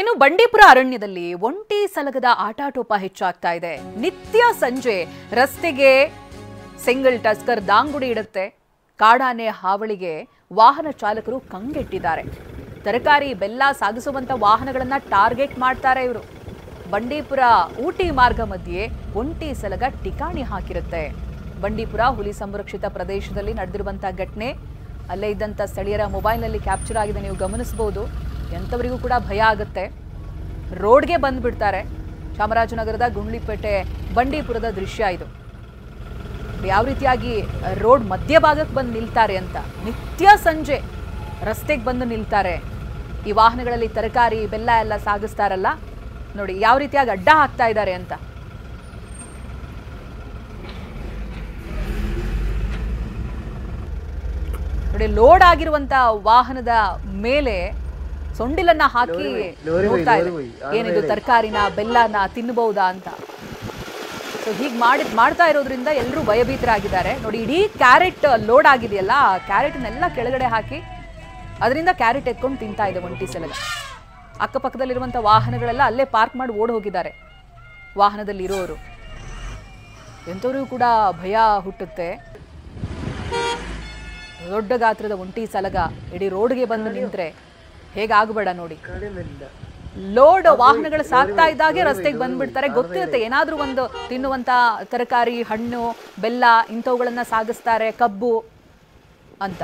ಇನ್ನು ಬಂಡೀಪುರ ಅರಣ್ಯದಲ್ಲಿ ಒಂಟಿ ಸಲಗದ ಆಟಾಟೋಪ ಹೆಚ್ಚಾಗ್ತಾ ಇದೆ. ನಿತ್ಯ ಸಂಜೆ ರಸ್ತೆಗೆ ಸಿಂಗಲ್ ಟಸ್ಕರ್ ದಾಂಗುಡಿ ಇಡುತ್ತೆ. ಕಾಡಾನೆ ಹಾವಳಿಗೆ ವಾಹನ ಚಾಲಕರು ಕಂಗೆಟ್ಟಿದ್ದಾರೆ. ತರಕಾರಿ ಬೆಲ್ಲ ಸಾಗಿಸುವಂತ ವಾಹನಗಳನ್ನ ಟಾರ್ಗೆಟ್ ಮಾಡ್ತಾರೆ ಇವರು. ಬಂಡೀಪುರ ಊಟಿ ಮಾರ್ಗ ಮಧ್ಯೆ ಒಂಟಿ ಸಲಗ ಠಿಕಾಣಿ ಹಾಕಿರುತ್ತೆ. ಬಂಡೀಪುರ ಹುಲಿ ಸಂರಕ್ಷಿತ ಪ್ರದೇಶದಲ್ಲಿ ನಡೆದಿರುವಂತಹ ಘಟನೆ ಅಲ್ಲೇ ಇದ್ದಂತ ಸ್ಥಳೀಯರ ಮೊಬೈಲ್ನಲ್ಲಿ ಕ್ಯಾಪ್ಚರ್ ಆಗಿದೆ, ನೀವು ಗಮನಿಸಬಹುದು. ಎಂಥವರಿಗೂ ಕೂಡ ಭಯ ಆಗುತ್ತೆ. ರೋಡ್ಗೆ ಬಂದ್ಬಿಡ್ತಾರೆ. ಚಾಮರಾಜನಗರದ ಗುಂಡ್ಲಿಪೇಟೆ ಬಂಡೀಪುರದ ದೃಶ್ಯ ಇದು. ಯಾವ ರೀತಿಯಾಗಿ ರೋಡ್ ಮಧ್ಯಭಾಗಕ್ಕೆ ಬಂದು ನಿಲ್ತಾರೆ ಅಂತ. ನಿತ್ಯ ಸಂಜೆ ರಸ್ತೆಗೆ ಬಂದು ನಿಲ್ತಾರೆ. ಈ ವಾಹನಗಳಲ್ಲಿ ತರಕಾರಿ ಬೆಲ್ಲ ಎಲ್ಲ ಸಾಗಿಸ್ತಾರಲ್ಲ, ನೋಡಿ ಯಾವ ರೀತಿಯಾಗಿ ಅಡ್ಡ ಹಾಕ್ತಾ ಇದ್ದಾರೆ ಅಂತ. ನೋಡಿ, ಲೋಡ್ ಆಗಿರುವಂತ ವಾಹನದ ಮೇಲೆ ಸೊಂಡಿಲನ್ನ ಹಾಕಿ ನೋಡ್ತಾ ಇದೆ, ಏನಿದು ತರಕಾರಿನ ಬೆಲ್ಲನ ತಿನ್ನಬಹುದಾ ಅಂತ. ಸೊ ಹೀಗೆ ಮಾಡ್ತಾ ಇರೋದ್ರಿಂದ ಎಲ್ಲರೂ ಭಯಭೀತರಾಗಿದ್ದಾರೆ. ನೋಡಿ, ಇಡೀ ಕ್ಯಾರೆಟ್ ಲೋಡ್ ಆಗಿದೆಯಲ್ಲ, ಆ ಕ್ಯಾರೆಟ್ನೆಲ್ಲ ಕೆಳಗಡೆ ಹಾಕಿ ಅದರಿಂದ ಕ್ಯಾರೆಟ್ ಎತ್ಕೊಂಡು ತಿಂತಾ ಇದೆ ಒಂಟಿ ಸಲಗ. ಅಕ್ಕಪಕ್ಕದಲ್ಲಿರುವಂಥ ವಾಹನಗಳೆಲ್ಲ ಅಲ್ಲೇ ಪಾರ್ಕ್ ಮಾಡಿ ಓಡ್ ಹೋಗಿದ್ದಾರೆ. ವಾಹನದಲ್ಲಿ ಇರೋರು ಎಂಥವ್ರಿಗೂ ಕೂಡ ಭಯ ಹುಟ್ಟುತ್ತೆ. ದೊಡ್ಡ ಗಾತ್ರದ ಒಂಟಿ ಸಲಗ ಇಡೀ ರೋಡ್ಗೆ ಬಂದು ನಿಂತ್ರೆ ಹೇಗಾಗಬೇಡ ನೋಡಿ. ಲೋಡ್ ವಾಹನಗಳು ಸಾಕ್ತಾ ಇದ್ದಾಗೆ ರಸ್ತೆಗೆ ಬಂದ್ಬಿಡ್ತಾರೆ. ಗೊತ್ತಿರುತ್ತೆ ಏನಾದ್ರೂ ಒಂದು ತಿನ್ನುವಂತ ತರಕಾರಿ, ಹಣ್ಣು, ಬೆಲ್ಲ ಇಂಥವುಗಳನ್ನ ಸಾಗಿಸ್ತಾರೆ, ಕಬ್ಬು ಅಂತ.